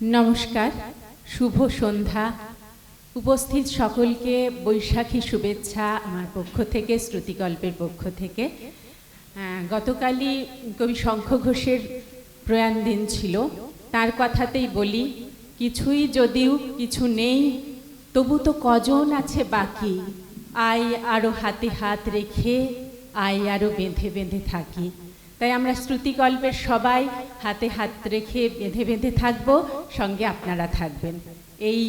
নমস্কার, শুভ সন্ধ্যা। উপস্থিত সকলকে বৈশাখী শুভেচ্ছা আমার পক্ষ থেকে, শ্রুতিকল্পের পক্ষ থেকে। গতকালই কবি শঙ্খ ঘোষের প্রয়াণ দিন ছিল। তার কথাতেই বলি, কিছুই যদিও কিছু নেই, তবু তো কজন আছে বাকি। আয় আরও হাতে হাত রেখে, আয় আরও বেঁধে বেঁধে থাকি। তাই আমরা শ্রুতিকল্পের সবাই হাতে হাত রেখে বেঁধে বেঁধে থাকবো, সঙ্গে আপনারা থাকবেন এই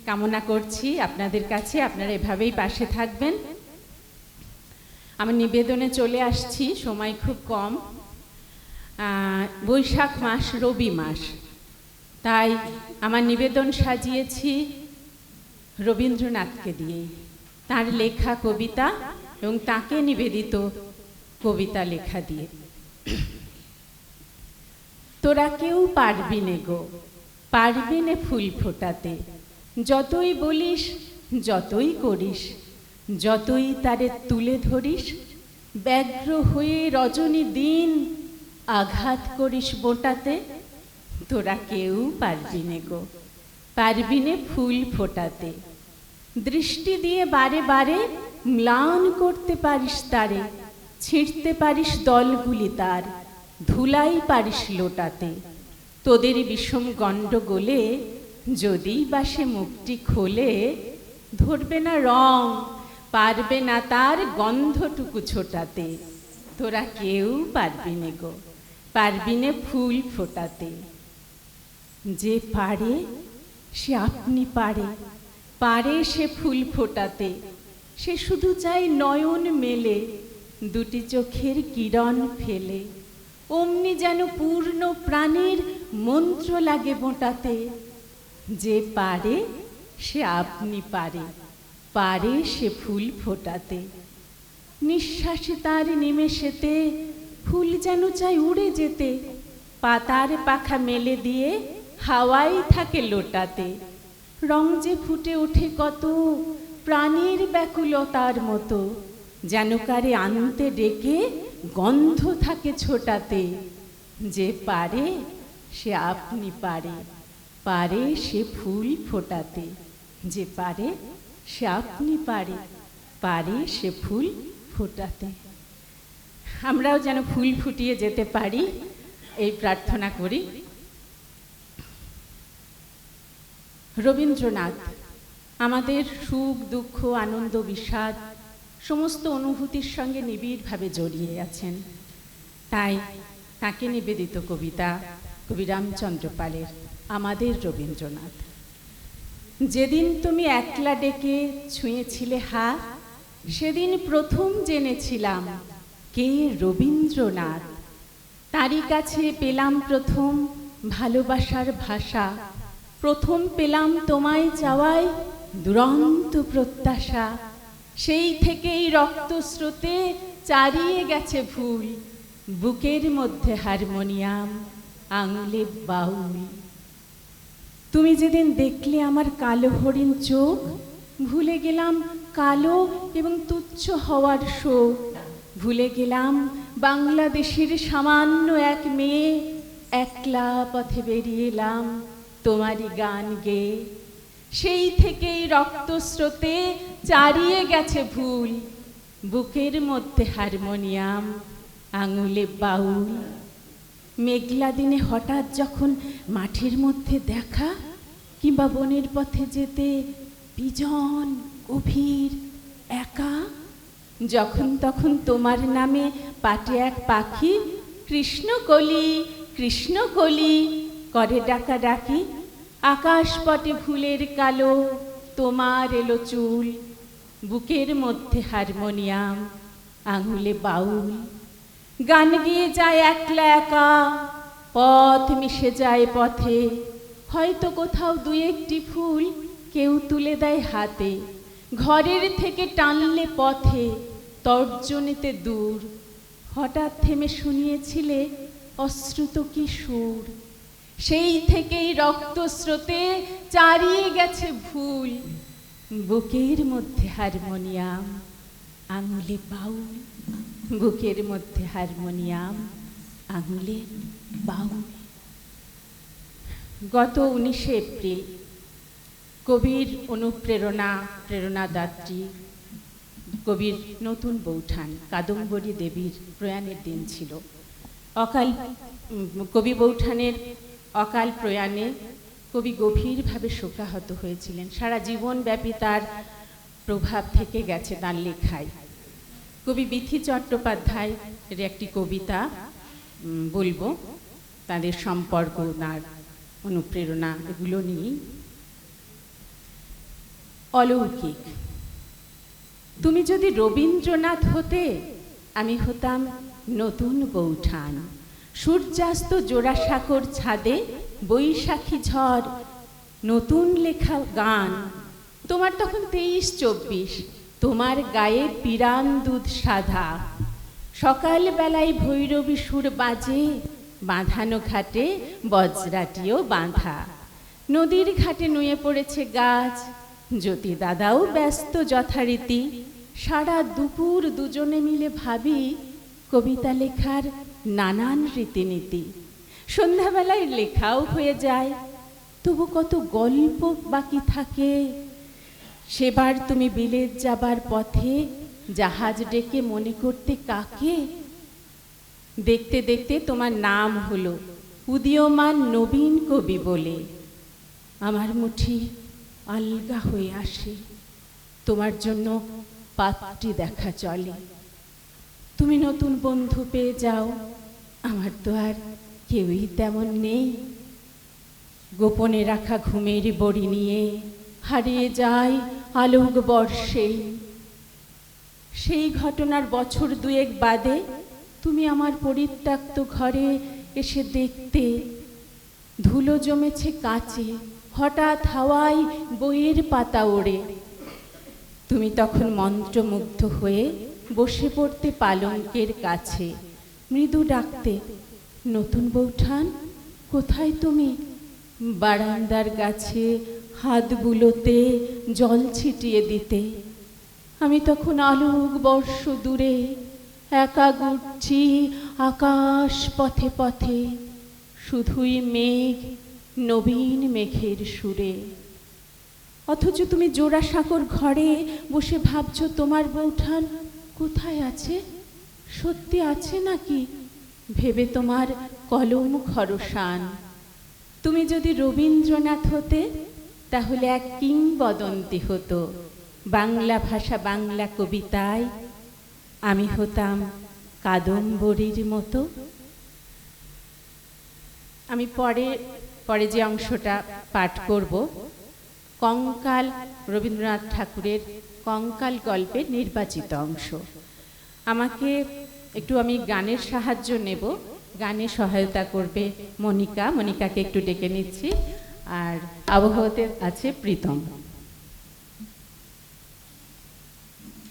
কামনা করছি আপনাদের কাছে। আপনারা এভাবেই পাশে থাকবেন। আমার নিবেদনে চলে আসছি, সময় খুব কম। বৈশাখ মাস, রবি মাস, তাই আমার নিবেদন সাজিয়েছি রবীন্দ্রনাথকে দিয়ে, তার লেখা কবিতা এবং তাকে নিবেদিত কবিতা লেখা দিয়ে। তোরা কেউ পারবি নে গো, পারবি নে ফুল ফোটাতে, যতই বলিস যতই করিস, যতই তারে তুলে ধরিস, ব্যগ্র হয়ে রজনী দিন আঘাত করিস বোটাতে, তোরা কেউ পারবি নে গো, পারবি নে ফুল ফোটাতে। দৃষ্টি দিয়ে বারে বারে ম্লান করতে পারিস তারে, ছিঁড়তে পারিস দলগুলি তার, ধুলাই পারিস লোটাতে। তোদের বিষম গণ্ডগোলে যদি বা সে মুখটি খোলে, ধরবে না রং, পারবে না তার গন্ধটুকু ছোটাতে। তোরা কেউ পারবি নে গো, পারবি নে ফুল ফোটাতে। যে পারে সে আপনি পারে, পারে সে ফুল ফোটাতে। সে শুধু চাই নয়ন মেলে, দুটি চোখের কিরণ ফেলে, অমনি যেন পূর্ণ প্রাণীর মন্ত্র লাগে বোঁটাতে। যে পারে সে আপনি পারে, পারে সে ফুল ফোটাতে। নিঃশ্বাসে তার নিমেষেতে ফুল যেন চাই উড়ে যেতে, পাতার পাখা মেলে দিয়ে হাওয়াই থাকে লোটাতে। রং যে ফুটে ওঠে কত প্রাণীর ব্যাকুলতার মতো, যেন কারে আনতে ডেকে গন্ধ থাকে ছোটাতে। যে পারে সে আপনি পারে, পারে সে ফুল ফোটাতে। যে পারে সে আপনি পারে, পারে সে ফুল ফোটাতে। আমরাও যেন ফুল ফুটিয়ে যেতে পারি, এই প্রার্থনা করি। রবীন্দ্রনাথ আমাদের সুখ দুঃখ আনন্দ বিষাদ সমস্ত অনুভূতির সঙ্গে নিবিড়ভাবে জড়িয়ে আছেন। তাই তাকে নিবেদিত কবিতা কবি রামচন্দ্র পালের আমাদের রবীন্দ্রনাথ। যেদিন তুমি একলা ডেকে ছুঁয়েছিলে হাত, সেদিন প্রথম জেনেছিলাম কে রবীন্দ্রনাথ। তারই কাছে পেলাম প্রথম ভালোবাসার ভাষা, প্রথম পেলাম তোমায় চাওয়ায় দুরন্ত প্রত্যাশা। সেই থেকেই রক্তস্রোতে চারিয়ে গেছে ভুল, বুকের মধ্যে হারমোনিয়াম, আঙুলে বাউল। তুমি যেদিন দেখলে আমার কালো হরিণ চোখ, ভুলে গেলাম কালো এবং তুচ্ছ হওয়ার শোক। ভুলে গেলাম বাংলাদেশের সামান্য এক মেয়ে, একলা পথে বেরিয়ে এলাম তোমারই গান গেয়ে। সেই থেকেই রক্তস্রোতে চারিয়ে গেছে ভুল, বুকের মধ্যে হারমোনিয়াম, আঙুলে বাউল। মেঘলা দিনে হঠাৎ যখন মাঠের মধ্যে দেখা, কিংবা বনের পথে যেতে বিজন গভীর একা, যখন তখন তোমার নামে পাটে এক পাখি কৃষ্ণকলি কৃষ্ণকলি করে ডাকাডাকি। আকাশ পটে ফুলের কালো তোমার এলো চুল, বুকের মধ্যে হারমোনিয়াম, আঙুলে বাউল। গান গিয়ে যায় একলা একা, পথ মিশে যায় পথে, হয়তো কোথাও দুই একটি ফুল কেউ তুলে দেয় হাতে। ঘরের থেকে টানলে পথে তর্জনীতে দূর, হঠাৎ থেমে শুনিয়েছিলে অশ্রুত কি সুর। সেই থেকেই রক্তস্রোতে চারিয়ে গেছে ভুল, বুকের মধ্যে হারমোনিয়াম, আঙুলে বাউল। বুকের মধ্যে হারমোনিয়াম, আঙুলে বাউল। গত 19শে এপ্রিল কবির প্রেরণাদাত্রী কবির নতুন বৌঠান কাদম্বরী দেবীর প্রয়াণের দিন ছিল। কবি বৌঠানের অকাল প্রয়াণে কবি গভীরভাবে শোকাহত হয়েছিলেন। সারা জীবনব্যাপী তার প্রভাব থেকে গেছে তার লেখায়। কবি বিথি চট্টোপাধ্যায় এর একটি কবিতা বলবো, তাদের সম্পর্ক, তার অনুপ্রেরণা, এগুলো নিয়ে। অলৌকিক। তুমি যদি রবীন্দ্রনাথ হতে, আমি হতাম নতুন বৌঠান। সূর্যাস্ত জোড়াসাঁকোর ছাদে বৈশাখী ঝড়, নতুন লেখা গান। তোমার তখন 23-24, তোমার গায়ে পিরান দুধ সাধা। সকালবেলায় ভৈরবী সুর বাজে, বাঁধানো ঘাটে বজ্রাটিও বাঁধা। নদীর ঘাটে নুয়ে পড়েছে গাছ, জ্যোতি দাদাও ব্যস্ত যথারীতি। সারা দুপুর দুজনে মিলে ভাবি কবিতা লেখার নানান রীতিনীতি। সন্ধ্যাবেলায় লেখাও হয়ে যায়, তবু কত গল্প বাকি থাকে। সেবার তুমি বিলেত যাবার পথে জাহাজ ডেকে মনে করতে কাকে? দেখতে দেখতে তোমার নাম হলো উদীয়মান নবীন কবি বলে। আমার মুঠি আলগা হয়ে আসে, তোমার জন্য পাত্রী দেখা চলে। তুমি নতুন বন্ধু পেয়ে যাও, আমার তো আর কেউই তেমন নেই। গোপনে রাখা ঘুমের বড়ি নিয়ে হারিয়ে যায় আলোক বর্ষে। সেই ঘটনার বছর 2 বাদে তুমি আমার পরিত্যক্ত ঘরে এসে দেখতে ধুলো জমেছে কাঁচে, হঠাৎ হাওয়ায় বইয়ের পাতা ওড়ে। তুমি তখন মন্ত্রমুগ্ধ হয়ে বসে পড়তে পালঙ্কের কাছে, মৃদু ডাকতে, নতুন বৌঠান কোথায় তুমি? বারান্দার গাছে হাত বুলোতে, জল ছিটিয়ে দিতে। আমি তখন আলোক বর্ষ দূরে একা ঘুরছি আকাশ পথে পথে, শুধুই মেঘ, নবীন মেঘের সুরে। অথচ তুমি জোড়াসাঁকোর ঘরে বসে ভাবছো তোমার বৌঠান কোথায় আছে? সত্যি আছে নাকি? ভেবে তোমার কলম খরসান। তুমি যদি রবীন্দ্রনাথ হতে, তাহলে এক কিংবদন্তি হতো বাংলা ভাষা, বাংলা কবিতায়। আমি হতাম কাদম্বরীর মতো। আমি পরে যে অংশটা পাঠ করব, কঙ্কাল, রবীন্দ্রনাথ ঠাকুরের কঙ্কাল গল্পের নির্বাচিত অংশ। আমাকে একটু, আমি গানের সাহায্য নেব, গানে সহায়তা করবে মনিকাকে একটু ডেকে নিচ্ছি, আর আবহাওয়াতে আছে প্রীতম।